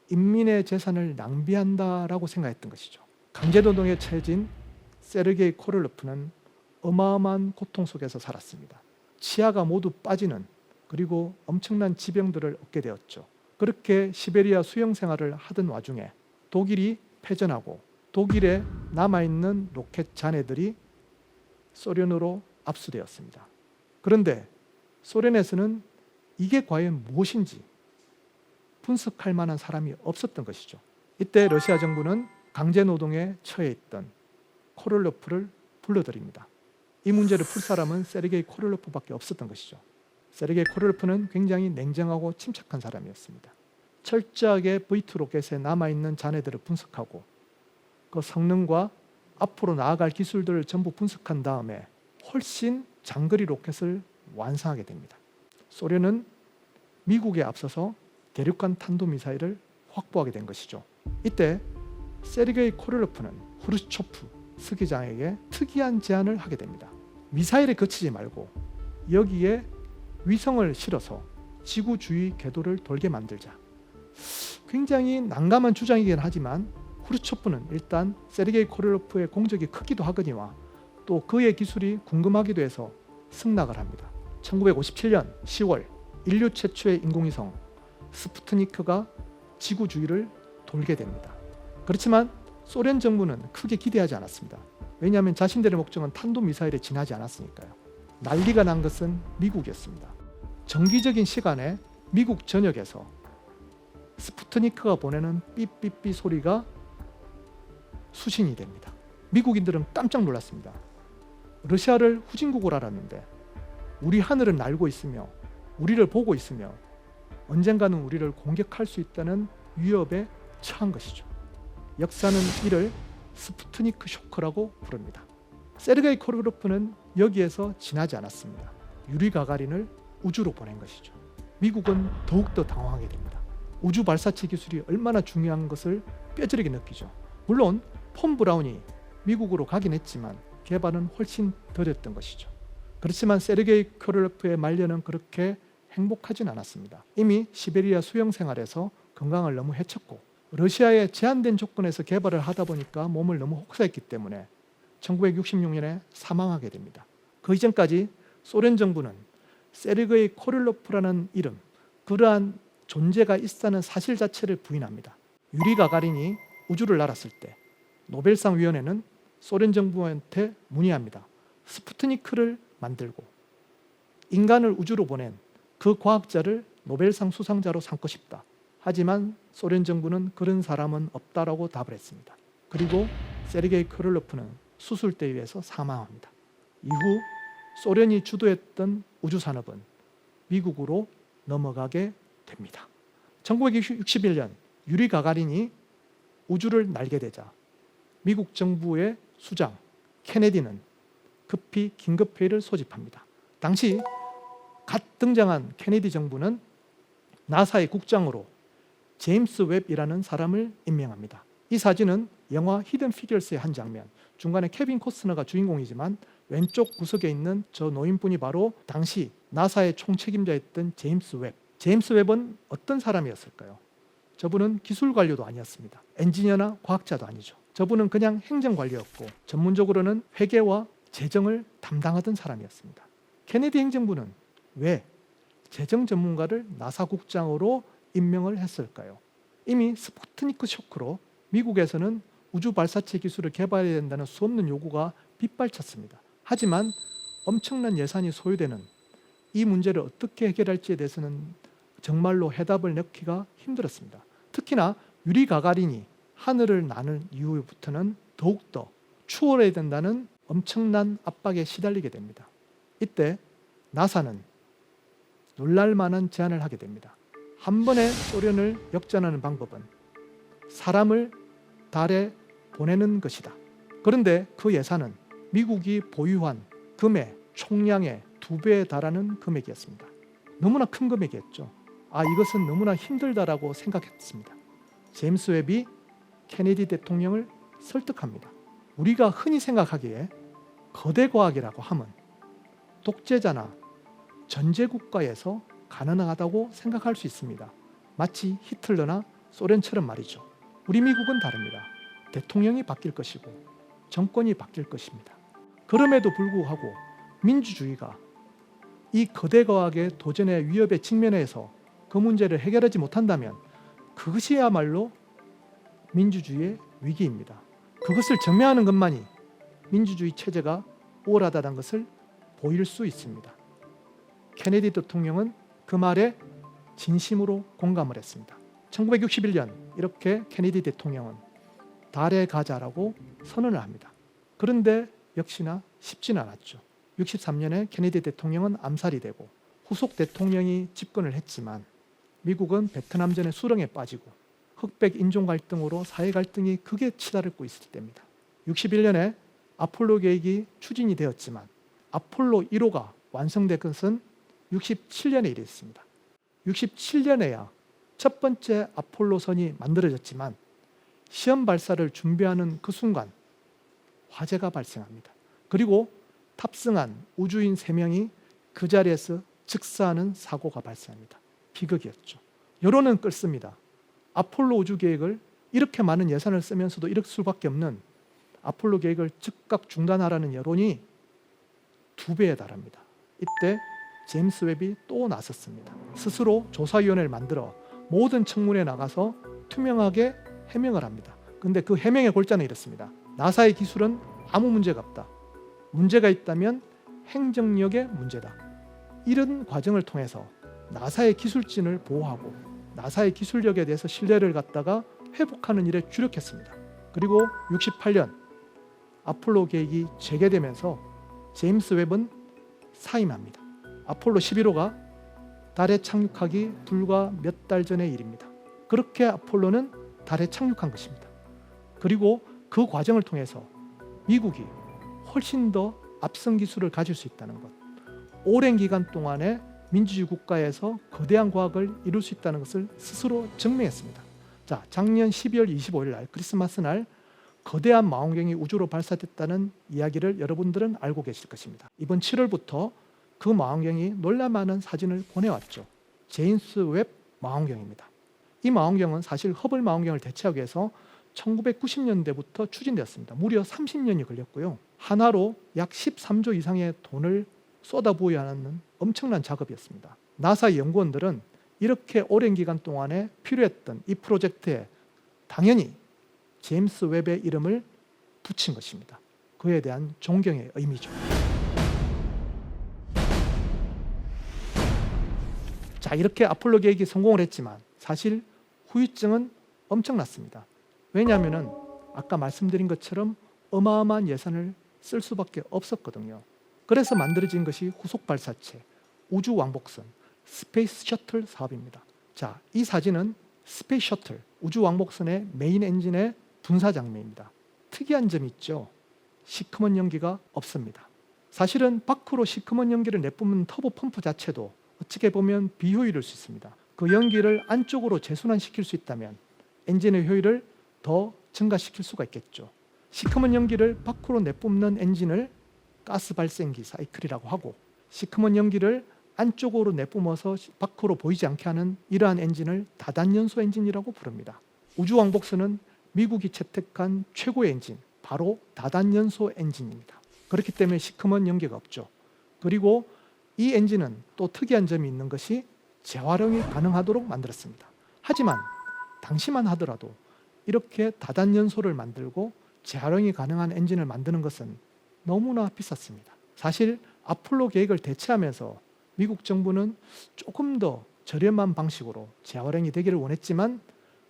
인민의 재산을 낭비한다라고 생각했던 것이죠. 강제 노동에 처해진 세르게이 코렐로프는 어마어마한 고통 속에서 살았습니다. 치아가 모두 빠지는, 그리고 엄청난 지병들을 얻게 되었죠. 그렇게 시베리아 수영 생활을 하던 와중에 독일이 패전하고 독일에 남아있는 로켓 잔해들이 소련으로 압수되었습니다. 그런데 소련에서는 이게 과연 무엇인지 분석할 만한 사람이 없었던 것이죠. 이때 러시아 정부는 강제 노동에 처해 있던 코렐로프를 불러들입니다. 이 문제를 풀 사람은 세르게이 코렐로프밖에 없었던 것이죠. 세르게이 코렐로프는 굉장히 냉정하고 침착한 사람이었습니다. 철저하게 V2 로켓에 남아있는 잔해들을 분석하고 그 성능과 앞으로 나아갈 기술들을 전부 분석한 다음에 훨씬 장거리 로켓을 완성하게 됩니다. 소련은 미국에 앞서서 대륙간 탄도미사일을 확보하게 된 것이죠. 이때 세르게이 코렐로프는 후르츠초프 스기장에게 특이한 제안을 하게 됩니다. 미사일에 그치지 말고 여기에 위성을 실어서 지구 주위 궤도를 돌게 만들자. 굉장히 난감한 주장이긴 하지만 후르츠초프는 일단 세르게이 코렐로프의 공적이 크기도 하거니와 또 그의 기술이 궁금하기도 해서 승낙을 합니다. 1957년 10월 인류 최초의 인공위성 스푸트니크가 지구 주위를 돌게 됩니다. 그렇지만 소련 정부는 크게 기대하지 않았습니다. 왜냐하면 자신들의 목적은 탄도미사일에 지나지 않았으니까요. 난리가 난 것은 미국이었습니다. 정기적인 시간에 미국 전역에서 스푸트니크가 보내는 삐삐삐 소리가 수신이 됩니다. 미국인들은 깜짝 놀랐습니다. 러시아를 후진국으로 알았는데 우리 하늘을 날고 있으며 우리를 보고 있으며 언젠가는 우리를 공격할 수 있다는 위협에 처한 것이죠. 역사는 이를 스푸트니크 쇼크라고 부릅니다. 세르게이 코렐로프는 여기에서 지나지 않았습니다. 유리 가가린을 우주로 보낸 것이죠. 미국은 더욱더 당황하게 됩니다. 우주 발사체 기술이 얼마나 중요한 것을 뼈저리게 느끼죠. 물론 폰 브라운이 미국으로 가긴 했지만 개발은 훨씬 더뎠던 것이죠. 그렇지만 세르게이 코롤로프의 말년은 그렇게 행복하진 않았습니다. 이미 시베리아 수영 생활에서 건강을 너무 해쳤고 러시아의 제한된 조건에서 개발을 하다 보니까 몸을 너무 혹사했기 때문에 1966년에 사망하게 됩니다. 그 이전까지 소련 정부는 세르게이 코롤로프라는 이름, 그러한 존재가 있다는 사실 자체를 부인합니다. 유리 가가린이 우주를 날았을 때 노벨상 위원회는 소련 정부한테 문의합니다. 스푸트니크를 만들고 인간을 우주로 보낸 그 과학자를 노벨상 수상자로 삼고 싶다. 하지만 소련 정부는 그런 사람은 없다라고 답을 했습니다. 그리고 세르게이 코롤로프는 수술대에서 사망합니다. 이후 소련이 주도했던 우주 산업은 미국으로 넘어가게 됩니다. 1961년 유리 가가린이 우주를 날게 되자 미국 정부의 수장 케네디는 급히 긴급회의를 소집합니다. 당시 갓 등장한 케네디 정부는 나사의 국장으로 제임스 웹이라는 사람을 임명합니다. 이 사진은 영화 히든 피겨스의 한 장면, 중간에 케빈 코스너가 주인공이지만 왼쪽 구석에 있는 저 노인분이 바로 당시 나사의 총책임자였던 제임스 웹. 제임스 웹은 어떤 사람이었을까요? 저분은 기술 관료도 아니었습니다. 엔지니어나 과학자도 아니죠. 저분은 그냥 행정관료였고 전문적으로는 회계와 재정을 담당하던 사람이었습니다. 케네디 행정부는 왜 재정 전문가를 나사 국장으로 임명을 했을까요? 이미 스푸트니크 쇼크로 미국에서는 우주 발사체 기술을 개발해야 된다는 수없는 요구가 빗발쳤습니다. 하지만 엄청난 예산이 소요되는 이 문제를 어떻게 해결할지에 대해서는 정말로 해답을 내기가 힘들었습니다. 특히나 유리 가가린이 하늘을 나는 이후부터는 더욱더 추월해야 된다는 엄청난 압박에 시달리게 됩니다. 이때 나사는 놀랄만한 제안을 하게 됩니다. 한 번에 소련을 역전하는 방법은 사람을 달에 보내는 것이다. 그런데 그 예산은 미국이 보유한 금의 총량의 2배에 달하는 금액이었습니다. 너무나 큰 금액이었죠. 이것은 너무나 힘들다라고 생각했습니다. 제임스 웹이 케네디 대통령을 설득합니다. 우리가 흔히 생각하기에 거대 과학이라고 하면 독재자나 전제국가에서 가능하다고 생각할 수 있습니다. 마치 히틀러나 소련처럼 말이죠. 우리 미국은 다릅니다. 대통령이 바뀔 것이고 정권이 바뀔 것입니다. 그럼에도 불구하고 민주주의가 이 거대 과학의 도전의 위협에 직면해서 그 문제를 해결하지 못한다면 그것이야말로 민주주의의 위기입니다. 그것을 증명하는 것만이 민주주의 체제가 우월하다는 것을 보일 수 있습니다. 케네디 대통령은 그 말에 진심으로 공감을 했습니다. 1961년 이렇게 케네디 대통령은 달에 가자라고 선언을 합니다. 그런데 역시나 쉽지는 않았죠. 63년에 케네디 대통령은 암살이 되고 후속 대통령이 집권을 했지만 미국은 베트남전의 수렁에 빠지고 흑백 인종 갈등으로 사회 갈등이 극에 치달고 있을 때입니다. 61년에 아폴로 계획이 추진이 되었지만 아폴로 1호가 완성된 것은 67년에 이르렀습니다. 67년에야 첫 번째 아폴로선이 만들어졌지만 시험 발사를 준비하는 그 순간 화재가 발생합니다. 그리고 탑승한 우주인 3명이 그 자리에서 즉사하는 사고가 발생합니다. 비극이었죠. 여론은 끓습니다. 아폴로 우주 계획을 이렇게 많은 예산을 쓰면서도 이럴 수밖에 없는 아폴로 계획을 즉각 중단하라는 여론이 2배에 달합니다. 이때 제임스 웹이 또 나섰습니다. 스스로 조사위원회를 만들어 모든 청문회에 나가서 투명하게 해명을 합니다. 그런데 그 해명의 골자는 이렇습니다. 나사의 기술은 아무 문제가 없다. 문제가 있다면 행정력의 문제다. 이런 과정을 통해서 나사의 기술진을 보호하고 나사의 기술력에 대해서 신뢰를 갖다가 회복하는 일에 주력했습니다. 그리고 68년 아폴로 계획이 재개되면서 제임스 웹은 사임합니다. 아폴로 11호가 달에 착륙하기 불과 몇 달 전의 일입니다. 그렇게 아폴로는 달에 착륙한 것입니다. 그리고 그 과정을 통해서 미국이 훨씬 더 앞선 기술을 가질 수 있다는 것, 오랜 기간 동안에 민주주의 국가에서 거대한 과학을 이룰 수 있다는 것을 스스로 증명했습니다. 자, 작년 12월 25일 날 크리스마스 날 거대한 망원경이 우주로 발사됐다는 이야기를 여러분들은 알고 계실 것입니다. 이번 7월부터 그 망원경이 놀랄만한 사진을 보내왔죠. 제임스 웹 망원경입니다. 이 망원경은 사실 허블 망원경을 대체하기 위해서 1990년대부터 추진되었습니다. 무려 30년이 걸렸고요. 하나로 약 13조 이상의 돈을 쏟아부어야 하는 엄청난 작업이었습니다. 나사 연구원들은 이렇게 오랜 기간 동안에 필요했던 이 프로젝트에 당연히 제임스 웹의 이름을 붙인 것입니다. 그에 대한 존경의 의미죠. 자, 이렇게 아폴로 계획이 성공을 했지만 사실 후유증은 엄청났습니다. 왜냐하면 아까 말씀드린 것처럼 어마어마한 예산을 쓸 수밖에 없었거든요. 그래서 만들어진 것이 후속 발사체, 우주 왕복선, 스페이스 셔틀 사업입니다. 자, 이 사진은 스페이스 셔틀, 우주 왕복선의 메인 엔진의 분사 장면입니다. 특이한 점이 있죠. 시커먼 연기가 없습니다. 사실은 밖으로 시커먼 연기를 내뿜는 터보 펌프 자체도 어떻게 보면 비효율일 수 있습니다. 그 연기를 안쪽으로 재순환시킬 수 있다면 엔진의 효율을 더 증가시킬 수가 있겠죠. 시커먼 연기를 밖으로 내뿜는 엔진을 가스 발생기 사이클이라고 하고, 시커먼 연기를 안쪽으로 내뿜어서 밖으로 보이지 않게 하는 이러한 엔진을 다단연소 엔진이라고 부릅니다. 우주왕복선은 미국이 채택한 최고의 엔진, 바로 다단연소 엔진입니다. 그렇기 때문에 시커먼 연기가 없죠. 그리고 이 엔진은 또 특이한 점이 있는 것이 재활용이 가능하도록 만들었습니다. 하지만 당시만 하더라도 이렇게 다단연소를 만들고 재활용이 가능한 엔진을 만드는 것은 너무나 비쌌습니다. 사실 아폴로 계획을 대체하면서 미국 정부는 조금 더 저렴한 방식으로 재활용이 되기를 원했지만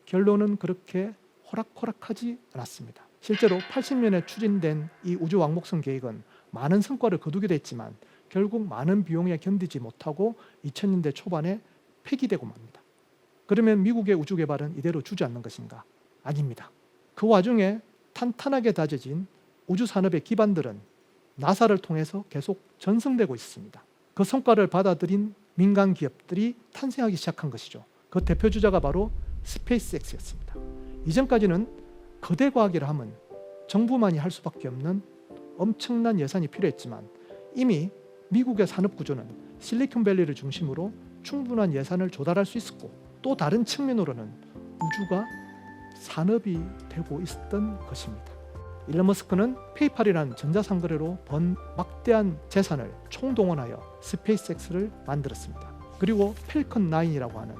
결론은 그렇게 호락호락하지 않았습니다. 실제로 80년에 추진된 이 우주 왕복선 계획은 많은 성과를 거두기도 했지만 결국 많은 비용에 견디지 못하고 2000년대 초반에 폐기되고 맙니다. 그러면 미국의 우주 개발은 이대로 주저앉는 것인가? 아닙니다. 그 와중에 탄탄하게 다져진 우주 산업의 기반들은 나사를 통해서 계속 전승되고 있습니다. 그 성과를 받아들인 민간 기업들이 탄생하기 시작한 것이죠. 그 대표 주자가 바로 스페이스X였습니다. 이전까지는 거대 과학이라 하면 정부만이 할 수밖에 없는 엄청난 예산이 필요했지만 이미 미국의 산업 구조는 실리콘밸리를 중심으로 충분한 예산을 조달할 수 있었고, 또 다른 측면으로는 우주가 산업이 되고 있었던 것입니다. 일론 머스크는 페이팔이라는 전자상거래로 번 막대한 재산을 총동원하여 스페이스X를 만들었습니다. 그리고 펠컨 9이라고 하는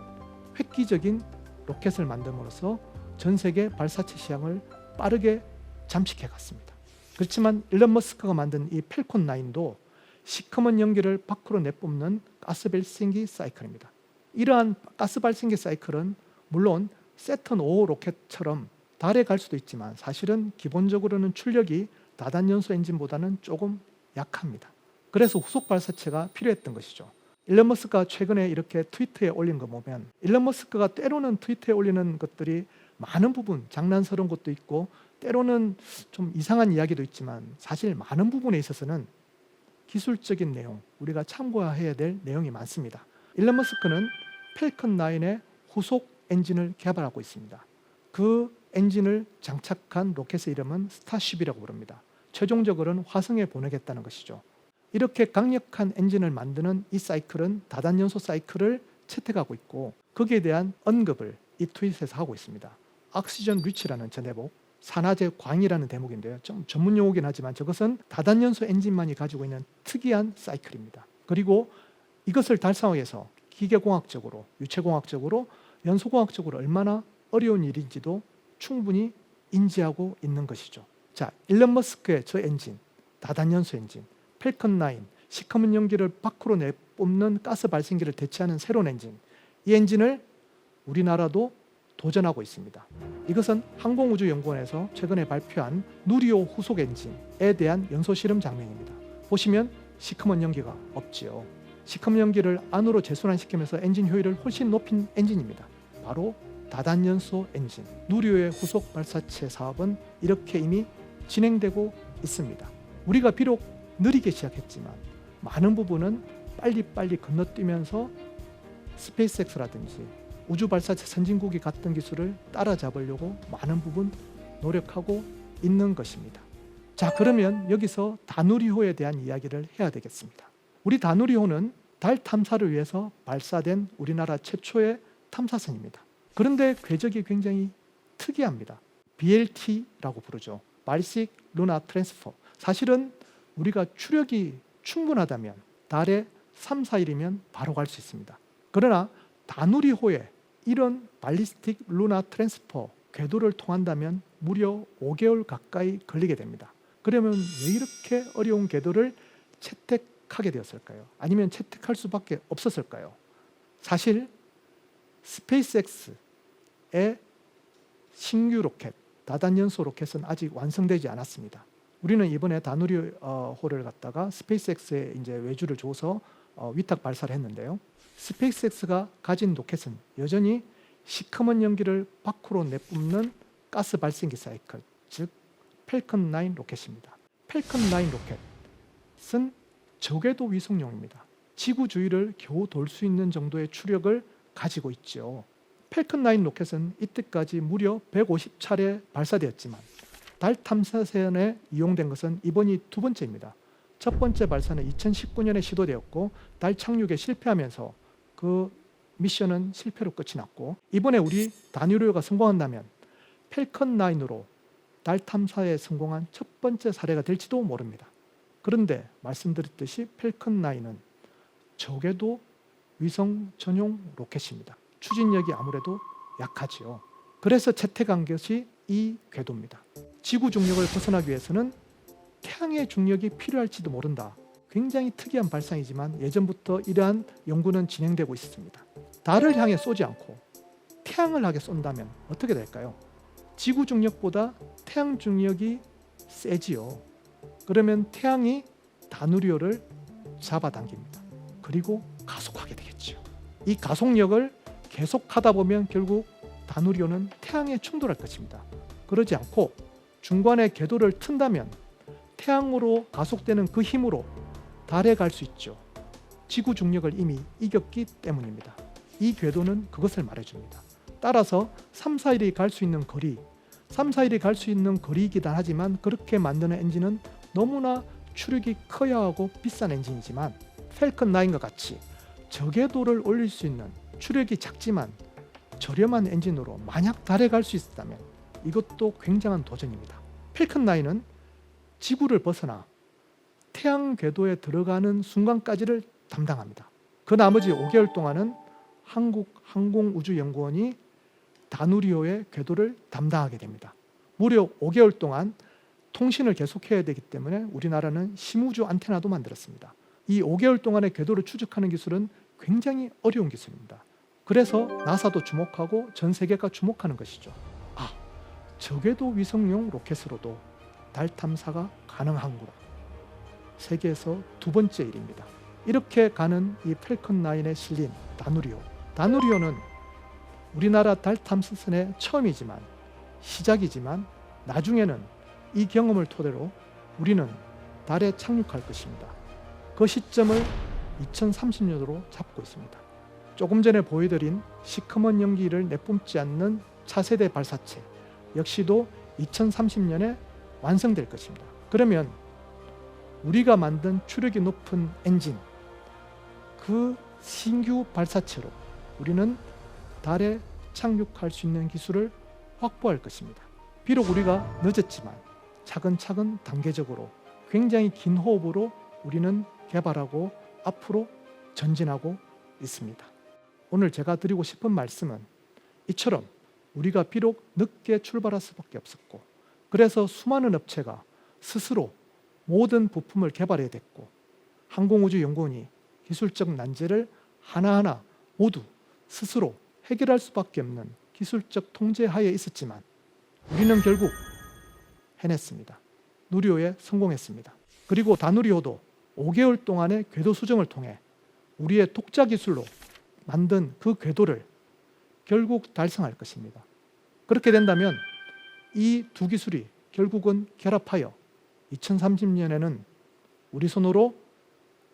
획기적인 로켓을 만듦으로써 전 세계 발사체 시장을 빠르게 잠식해 갔습니다. 그렇지만 일론 머스크가 만든 이 펠컨 9도 시커먼 연기를 밖으로 내뿜는 가스 발생기 사이클입니다. 이러한 가스 발생기 사이클은 물론 세턴 5 로켓처럼 달에 갈 수도 있지만 사실은 기본적으로는 출력이 다단연소 엔진보다는 조금 약합니다. 그래서 후속 발사체가 필요했던 것이죠. 일론 머스크가 최근에 이렇게 트위터에 올린 거 보면, 일론 머스크가 때로는 트위터에 올리는 것들이 많은 부분 장난스러운 것도 있고 때로는 좀 이상한 이야기도 있지만 사실 많은 부분에 있어서는 기술적인 내용, 우리가 참고해야 될 내용이 많습니다. 일론 머스크는 펠컨 9의 후속 엔진을 개발하고 있습니다. 그 엔진을 장착한 로켓의 이름은 스타쉽이라고 부릅니다. 최종적으로는 화성에 보내겠다는 것이죠. 이렇게 강력한 엔진을 만드는 이 사이클은 다단연소 사이클을 채택하고 있고, 거기에 대한 언급을 이 트윗에서 하고 있습니다. 옥시전 리치라는 저 대목, 산화제 광이라는 대목인데요. 좀 전문 용어긴 하지만 저것은 다단연소 엔진만이 가지고 있는 특이한 사이클입니다. 그리고 이것을 달성하기 위해서 기계공학적으로, 유체공학적으로, 연소공학적으로 얼마나 어려운 일인지도 충분히 인지하고 있는 것이죠. 자, 일론 머스크의 저 엔진, 다단연소 엔진, 펠컨 9, 시커먼 연기를 밖으로 내뿜는 가스 발생기를 대체하는 새로운 엔진, 이 엔진을 우리나라도 도전하고 있습니다. 이것은 항공우주연구원에서 최근에 발표한 누리호 후속 엔진에 대한 연소 실험 장면입니다. 보시면 시커먼 연기가 없지요. 시커먼 연기를 안으로 재순환시키면서 엔진 효율을 훨씬 높인 엔진입니다. 바로 다단연소 엔진, 누리호의 후속 발사체 사업은 이렇게 이미 진행되고 있습니다. 우리가 비록 느리게 시작했지만 많은 부분은 빨리빨리 건너뛰면서 스페이스X라든지 우주 발사체 선진국이 갔던 기술을 따라잡으려고 많은 부분 노력하고 있는 것입니다. 자, 그러면 여기서 다누리호에 대한 이야기를 해야 되겠습니다. 우리 다누리호는 달 탐사를 위해서 발사된 우리나라 최초의 탐사선입니다. 그런데 궤적이 굉장히 특이합니다. BLT라고 부르죠. Ballistic Lunar Transfer. 사실은 우리가 추력이 충분하다면 달에 3, 4일이면 바로 갈 수 있습니다. 그러나 다누리호에 이런 발리스틱 루나 트랜스퍼 궤도를 통한다면 무려 5개월 가까이 걸리게 됩니다. 그러면 왜 이렇게 어려운 궤도를 채택하게 되었을까요? 아니면 채택할 수밖에 없었을까요? 사실 스페이스X의 신규 로켓, 다단연소 로켓은 아직 완성되지 않았습니다. 우리는 이번에 다누리호를 갖다가 스페이스X에 이제 외주를 줘서 위탁 발사를 했는데요. 스페이스X가 가진 로켓은 여전히 시커먼 연기를 밖으로 내뿜는 가스 발생기 사이클, 즉 펠컨 9 로켓입니다. 펠컨 9 로켓은 저궤도 위성용입니다. 지구 주위를 겨우 돌 수 있는 정도의 추력을 가지고 있죠. 펠컨 9 로켓은 이때까지 무려 150차례 발사되었지만 달 탐사선에 이용된 것은 이번이 두 번째입니다. 첫 번째 발사는 2019년에 시도되었고 달 착륙에 실패하면서 그 미션은 실패로 끝이 났고, 이번에 우리 다누리호가 성공한다면 펠컨 9으로 달 탐사에 성공한 첫 번째 사례가 될지도 모릅니다. 그런데 말씀드렸듯이 펠컨 9은 저궤도 위성 전용 로켓입니다. 추진력이 아무래도 약하지요. 그래서 채택한 것이 이 궤도입니다. 지구 중력을 벗어나기 위해서는 태양의 중력이 필요할지도 모른다. 굉장히 특이한 발상이지만 예전부터 이러한 연구는 진행되고 있습니다. 달을 향해 쏘지 않고 태양을 향해 쏜다면 어떻게 될까요? 지구 중력보다 태양 중력이 세지요. 그러면 태양이 다누리호를 잡아당깁니다. 그리고 가속하게 되겠죠. 이 가속력을 계속하다 보면 결국 다누리호는 태양에 충돌할 것입니다. 그러지 않고 중간에 궤도를 튼다면 태양으로 가속되는 그 힘으로 달에 갈 수 있죠. 지구 중력을 이미 이겼기 때문입니다. 이 궤도는 그것을 말해줍니다. 따라서 3, 4일이 갈 수 있는 거리, 3, 4일이 갈 수 있는 거리이긴 하지만 그렇게 만드는 엔진은 너무나 추력이 커야 하고 비싼 엔진이지만 펠컨 9과 같이 저궤도를 올릴 수 있는 추력이 작지만 저렴한 엔진으로 만약 달에 갈 수 있었다면 이것도 굉장한 도전입니다. 펠컨 9은 지구를 벗어나 태양 궤도에 들어가는 순간까지를 담당합니다. 그 나머지 5개월 동안은 한국항공우주연구원이 다누리호의 궤도를 담당하게 됩니다. 무려 5개월 동안 통신을 계속해야 되기 때문에 우리나라는 심우주 안테나도 만들었습니다. 이 5개월 동안의 궤도를 추적하는 기술은 굉장히 어려운 기술입니다. 그래서 나사도 주목하고 전 세계가 주목하는 것이죠. 저궤도 위성용 로켓으로도 달 탐사가 가능한구나. 세계에서 두 번째 일입니다. 이렇게 가는 이 펠컨 9에 실린 다누리호. 다누리호는 우리나라 달 탐사선의 처음이지만 시작이지만 나중에는 이 경험을 토대로 우리는 달에 착륙할 것입니다. 그 시점을 2030년으로 잡고 있습니다. 조금 전에 보여드린 시커먼 연기를 내뿜지 않는 차세대 발사체 역시도 2030년에 완성될 것입니다. 그러면 우리가 만든 추력이 높은 엔진, 그 신규 발사체로 우리는 달에 착륙할 수 있는 기술을 확보할 것입니다. 비록 우리가 늦었지만 차근차근 단계적으로 굉장히 긴 호흡으로 우리는 개발하고 앞으로 전진하고 있습니다. 오늘 제가 드리고 싶은 말씀은 이처럼 우리가 비록 늦게 출발할 수밖에 없었고 그래서 수많은 업체가 스스로 모든 부품을 개발해야 됐고 항공우주연구원이 기술적 난제를 하나하나 모두 스스로 해결할 수밖에 없는 기술적 통제하에 있었지만 우리는 결국 해냈습니다. 누리호에 성공했습니다. 그리고 다누리호도 5개월 동안의 궤도 수정을 통해 우리의 독자 기술로 만든 그 궤도를 결국 달성할 것입니다. 그렇게 된다면 이 두 기술이 결국은 결합하여 2030년에는 우리 손으로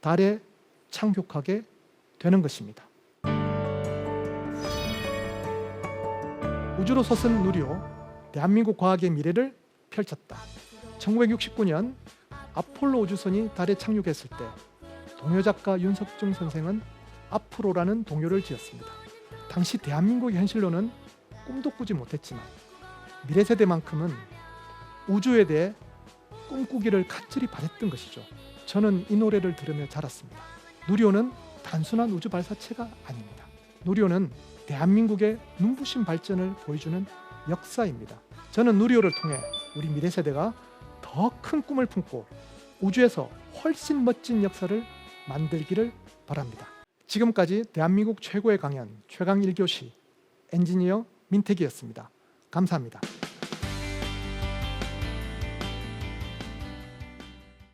달에 착륙하게 되는 것입니다. 우주로 솟은 누리호, 대한민국 과학의 미래를 펼쳤다. 1969년 아폴로 우주선이 달에 착륙했을 때 동요 작가 윤석중 선생은 앞으로라는 동요를 지었습니다. 당시 대한민국의 현실로는 꿈도 꾸지 못했지만 미래 세대만큼은 우주에 대해 꿈꾸기를 간절히 바랬던 것이죠. 저는 이 노래를 들으며 자랐습니다. 누리호는 단순한 우주 발사체가 아닙니다. 누리호는 대한민국의 눈부신 발전을 보여주는 역사입니다. 저는 누리호를 통해 우리 미래 세대가 더 큰 꿈을 품고 우주에서 훨씬 멋진 역사를 만들기를 바랍니다. 지금까지 대한민국 최고의 강연 최강 1교시 엔지니어 민택이었습니다. 감사합니다.